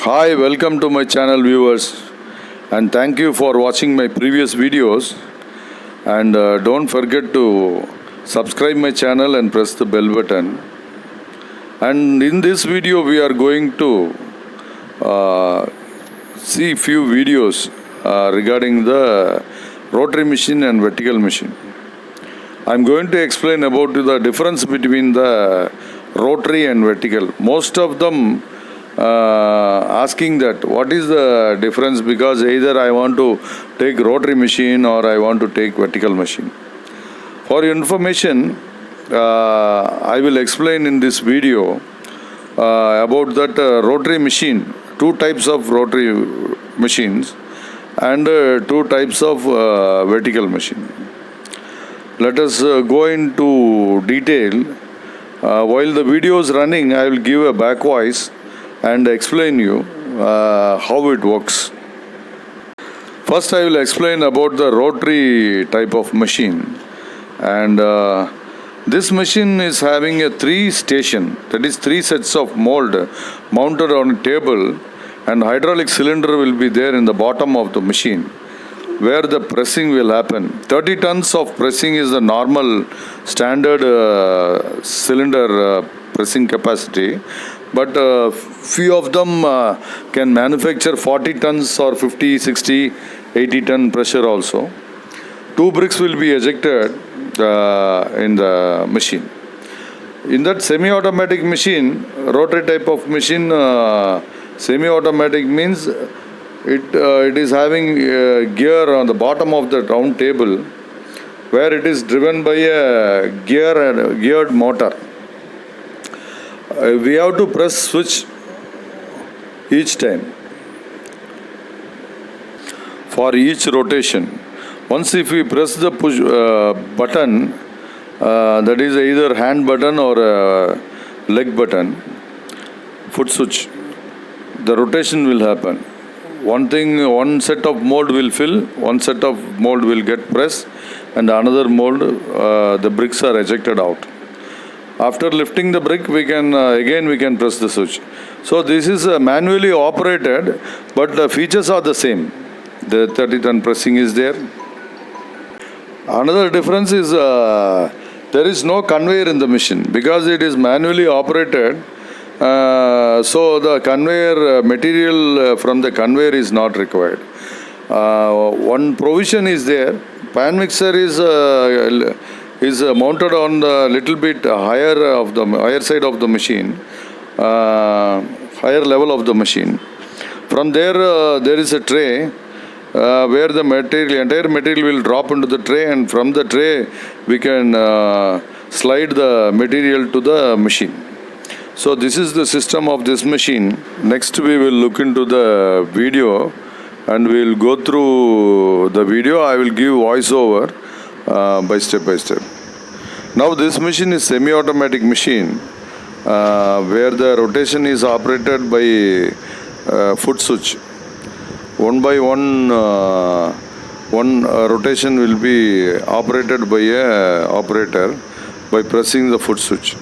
Hi, welcome to my channel viewers, and thank you for watching my previous videos. And don't forget to subscribe my channel and press the bell button. And in this video we are going to see few videos regarding the rotary machine and vertical machine. I'm going to explain about the difference between the rotary and vertical. Most of them asking that what is the difference, because either I want to take rotary machine or I want to take vertical machine. For your information, I will explain in this video about that rotary machine, two types of rotary machines and two types of vertical machine. Let us go into detail. While the video is running, I will give a back voice and explain you how it works. First, I will explain about the rotary type of machine. And this machine is having a 3-station, that is 3 sets of mold mounted on a table, and hydraulic cylinder will be there in the bottom of the machine where the pressing will happen. 30 tons of pressing is the normal standard cylinder pressing capacity, but few of them can manufacture 40 tons or 50, 60, 80 ton pressure also. 2 bricks will be ejected in the machine. In that semi-automatic machine, rotary type of machine, semi-automatic means it is having a gear on the bottom of the round table where it is driven by a geared motor. We have to press switch each time for each rotation. Once if we press the push button, that is either hand button or leg button, foot switch, the rotation will happen. One set of mold will fill, one set of mold will get pressed, and another mold, the bricks are ejected out. After lifting the brick, we can press the switch. So this is manually operated, but the features are the same. The 30-ton pressing is there. Another difference is there is no conveyor in the machine because it is manually operated. So the conveyor material from the conveyor is not required. One provision is there. Pan mixer is mounted on the little bit higher side of the machine, higher level of the machine. From there, there is a tray where the entire material will drop into the tray, and from the tray we can slide the material to the machine. So this is the system of this machine. Next we will look into the video and we will go through the video. I will give voiceover by step. Now this machine is semi-automatic machine where the rotation is operated by foot switch. One by one rotation will be operated by a operator by pressing the foot switch.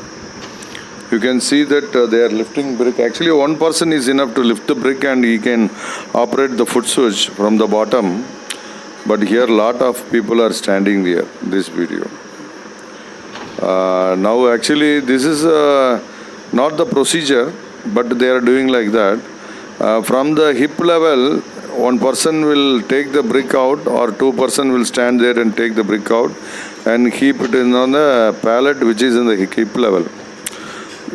You can see that they are lifting brick. Actually, one person is enough to lift the brick and he can operate the foot switch from the bottom. But here lot of people are standing there, this video. Now actually this is not the procedure, but they are doing like that. From the hip level, one person will take the brick out, or 2 person will stand there and take the brick out and keep it on the pallet which is in the hip level.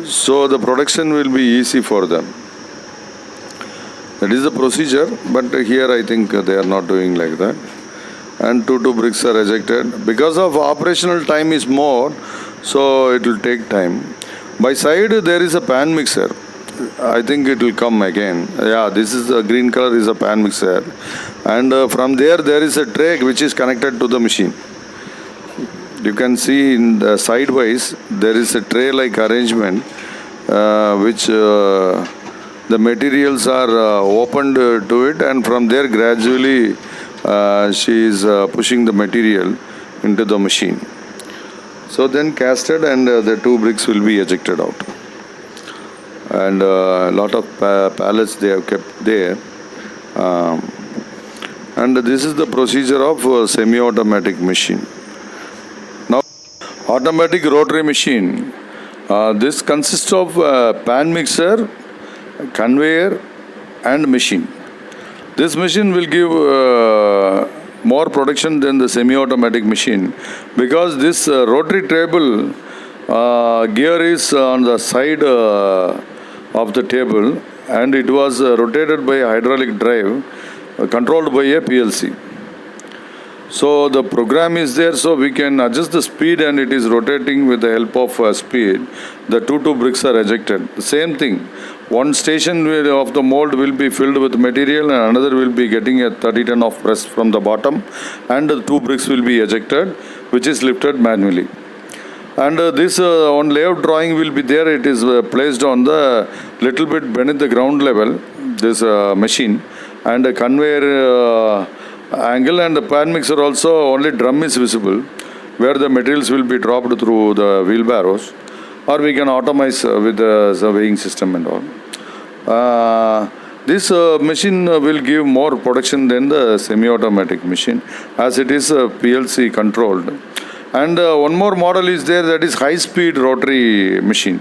So the production will be easy for them. That is the procedure, but here I think they are not doing like that. And two bricks are ejected. Because of operational time is more, so it will take time. By side there is a pan mixer. I think it will come again. Yeah, this is the green color is a pan mixer. And from there is a tray which is connected to the machine. You can see in the sidewise there is a tray like arrangement which the materials are opened to it, and from there gradually she is pushing the material into the machine. So then casted, and the 2 bricks will be ejected out. and a lot of pallets they have kept there. And this is the procedure of semi-automatic machine. Now, automatic rotary machine. This consists of pan mixer, conveyor, and machine. This machine will give more production than the semi-automatic machine because this rotary table gear is on the side of the table, and it was rotated by a hydraulic drive controlled by a PLC. So the program is there, so we can adjust the speed, and it is rotating with the help of speed. The two bricks are ejected. The same thing. One station of the mold will be filled with material, and another will be getting a 30 ton of press from the bottom, and the 2 bricks will be ejected, which is lifted manually. And this on layout drawing will be there. It is placed on the little bit beneath the ground level, this machine, and a conveyor angle, and the pan mixer also only drum is visible, where the materials will be dropped through the wheelbarrows, or we can automate with the surveying system and all. This machine will give more production than the semi-automatic machine, as it is PLC controlled. And one more model is there, that is high-speed rotary machine.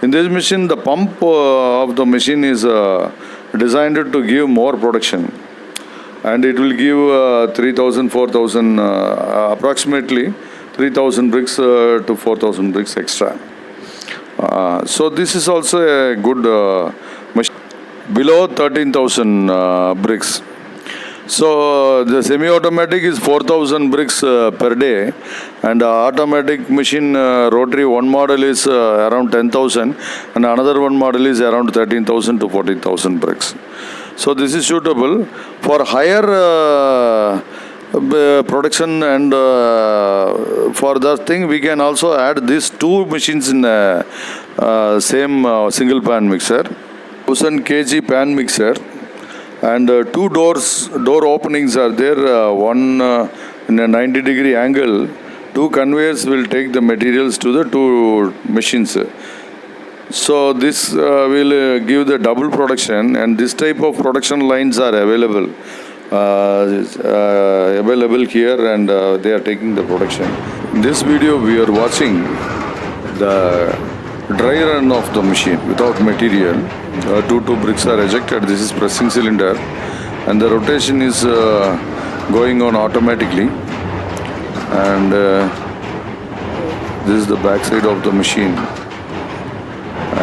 In this machine, the pump of the machine is designed to give more production, and it will give 3,000, 4,000, approximately 3,000 bricks to 4,000 bricks extra. So this is also a good machine, below 13,000 bricks. So the semi-automatic is 4,000 bricks per day, and automatic machine rotary one model is around 10,000, and another one model is around 13,000 to 14,000 bricks. So this is suitable for higher production, and for that thing we can also add these 2 machines in same single pan mixer, 1000 kg pan mixer, and 2 door openings are there, one in a 90-degree angle. 2 conveyors will take the materials to the 2 machines. So this will give the double production, and this type of production lines are available here, and they are taking the production. In this video we are watching the dry run of the machine without material. 2 bricks are ejected. This is pressing cylinder, and the rotation is going on automatically, and this is the back side of the machine,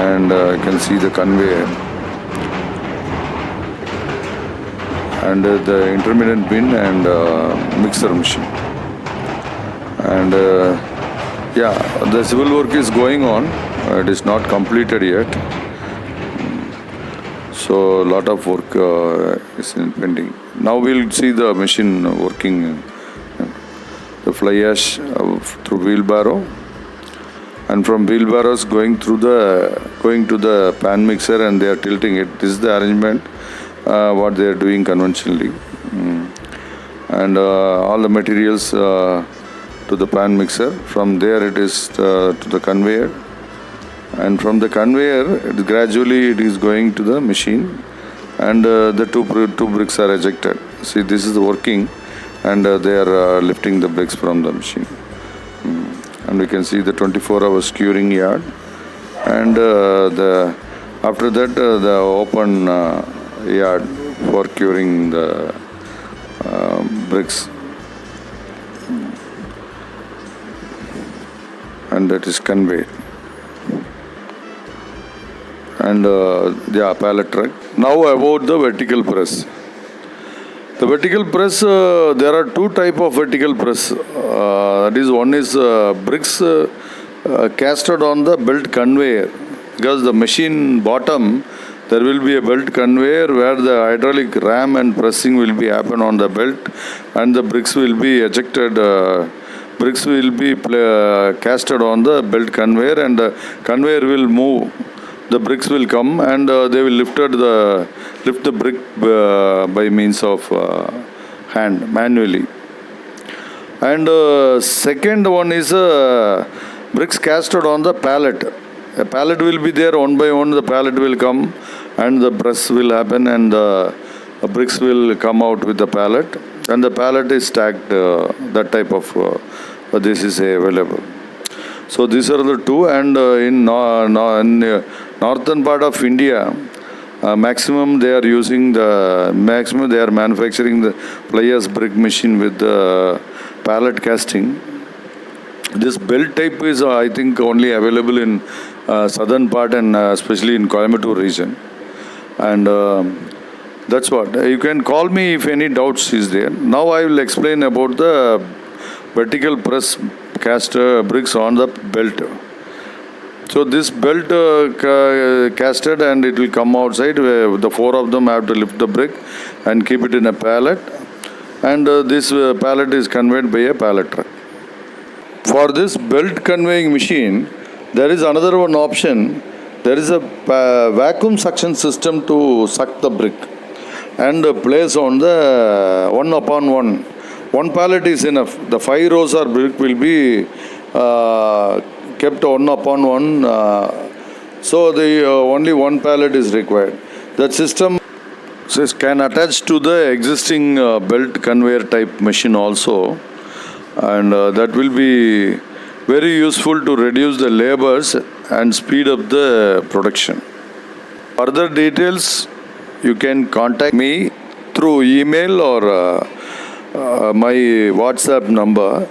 and you can see the conveyor and the intermittent bin and mixer machine. And yeah, the civil work is going on. It is not completed yet. So a lot of work is pending. Now we'll see the machine working. The fly ash through wheelbarrow, and from wheelbarrows going to the pan mixer, and they are tilting it. This is the arrangement what they are doing conventionally, and all the materials to the pan mixer. From there it is to the conveyor, and from the conveyor gradually it is going to the machine, and the two bricks are ejected. See, this is working, and they are lifting the bricks from the machine. And we can see the 24-hour curing yard, and after that the open yard for curing the bricks, and that is conveyed. And the pallet truck. Now about the vertical press. The vertical press, there are 2 types of vertical press. That is, one is bricks casted on the belt conveyor, because the machine bottom there will be a belt conveyor where the hydraulic ram and pressing will be happen on the belt, and the bricks will be ejected. Bricks will be casted on the belt conveyor, and the conveyor will move. The bricks will come, and they will lift the brick by means of hand, manually. And second one is bricks casted on the pallet. A pallet will be there, one by one the pallet will come and the press will happen and the bricks will come out with the pallet and the pallet is stacked, that type of this is available. So these are the two, and in northern part of India, maximum they are manufacturing the pliers brick machine with the pallet casting. This belt type is I think only available in southern part and especially in Coimbatore region, and that's what. You can call me if any doubts is there. Now I will explain about the vertical press cast bricks on the belt. So this belt casted and it will come outside. The four of them have to lift the brick and keep it in a pallet, and this pallet is conveyed by a pallet truck. For this belt conveying machine, there is another one option. There is a vacuum suction system to suck the brick and place on the one upon one. One pallet is enough. The 5 rows of brick will be kept one upon one. So the only one pallet is required. That system can attach to the existing belt conveyor type machine also, and that will be very useful to reduce the labors and speed up the production. Further details, you can contact me through email or my WhatsApp number.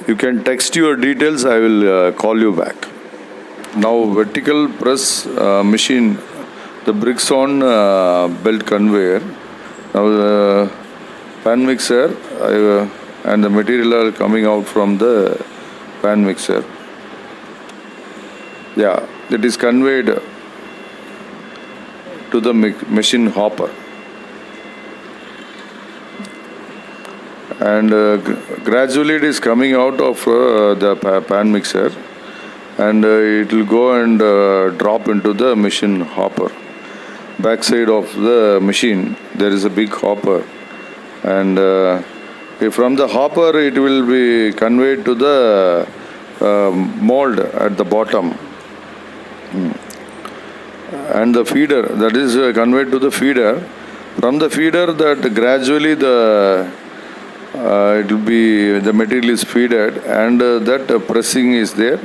You can text your details, I will call you back. Now vertical press machine, the bricks on belt conveyor. Now the pan mixer and the material are coming out from the pan mixer. Yeah, it is conveyed to the machine hopper. And gradually it is coming out of the pan mixer, and it will go and drop into the machine hopper. Back side of the machine there is a big hopper, and from the hopper it will be conveyed to the mold at the bottom, and the feeder, that is conveyed to the feeder. From the feeder, that gradually the material is feeded, and that pressing is there.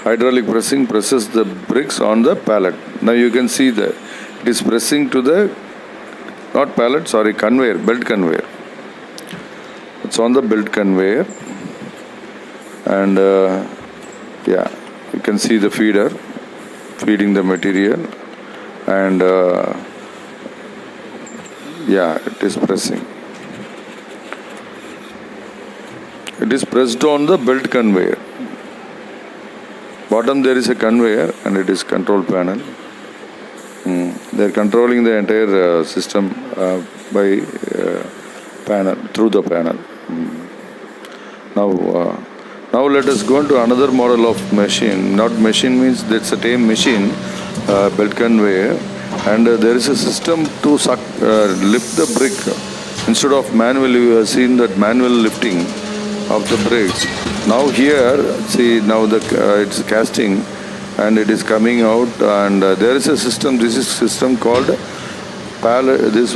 Hydraulic pressing presses the bricks on the pallet. Now you can see that it is pressing to the conveyor, belt conveyor. It's on the belt conveyor, and yeah, you can see the feeder feeding the material, and yeah, it is pressing. It is pressed on the belt conveyor. Bottom there is a conveyor and it is control panel. They are controlling the entire system by panel, through the panel. Now let us go into another model of machine. Not machine means that's the same machine, belt conveyor, and there is a system to lift the brick. Instead of manual, you have seen that manual lifting of the bricks. Now here, see, now it's casting and it is coming out, and there is a system. This is system called this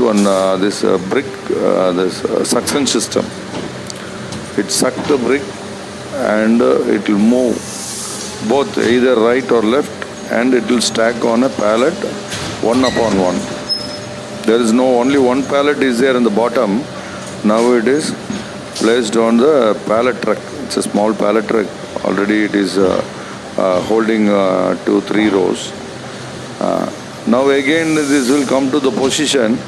suction system. It sucks the brick and it will move both either right or left, and it will stack on a pallet one upon one. There is only one pallet is there in the bottom. Now it is placed on the pallet truck. It's a small pallet truck. Already it is holding 2-3 rows. Now again this will come to the position,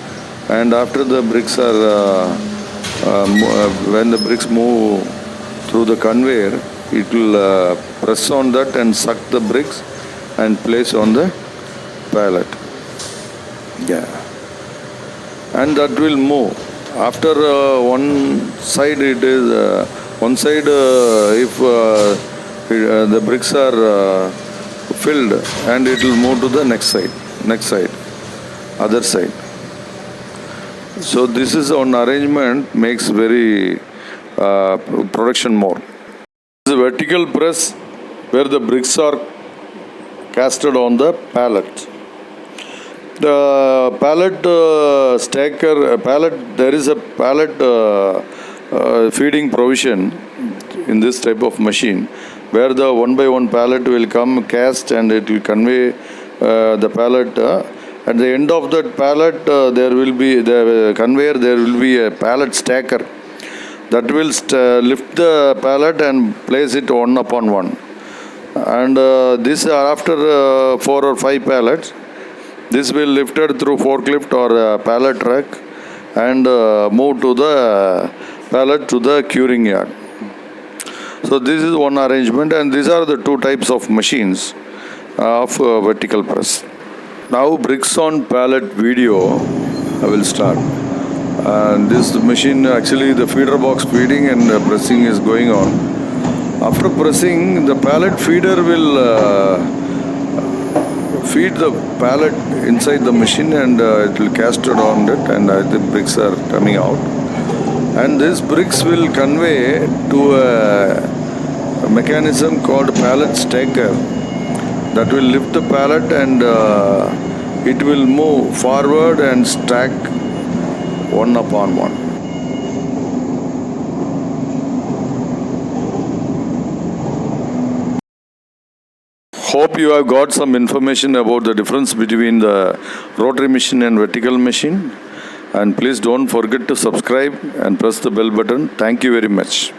and after the bricks are when the bricks move through the conveyor, it will press on that and suck the bricks and place on the pallet. Yeah, and that will move. After one side, it is if the bricks are filled, and it will move to the next side, other side. So this is one arrangement makes very production more. This is a vertical press where the bricks are casted on the pallet. The pallet stacker, there is a pallet feeding provision in this type of machine, where the one by one pallet will come cast and it will convey the pallet. At the end of that pallet, there will be the conveyor. There will be a pallet stacker that will lift the pallet and place it one upon one. And this after 4 or 5 pallets, this will lifted through forklift or a pallet truck and move to the pallet to the curing yard. So this is one arrangement, and these are the 2 types of machines of vertical press. Now bricks on pallet video I will start. And this machine, actually the feeder box feeding and pressing is going on. After pressing, the pallet feeder will feed the pallet inside the machine, and it will cast it on it, and the bricks are coming out. And these bricks will convey to a mechanism called pallet stacker that will lift the pallet, and it will move forward and stack one upon one. Hope you have got some information about the difference between the rotary machine and vertical machine. And please don't forget to subscribe and press the bell button. Thank you very much.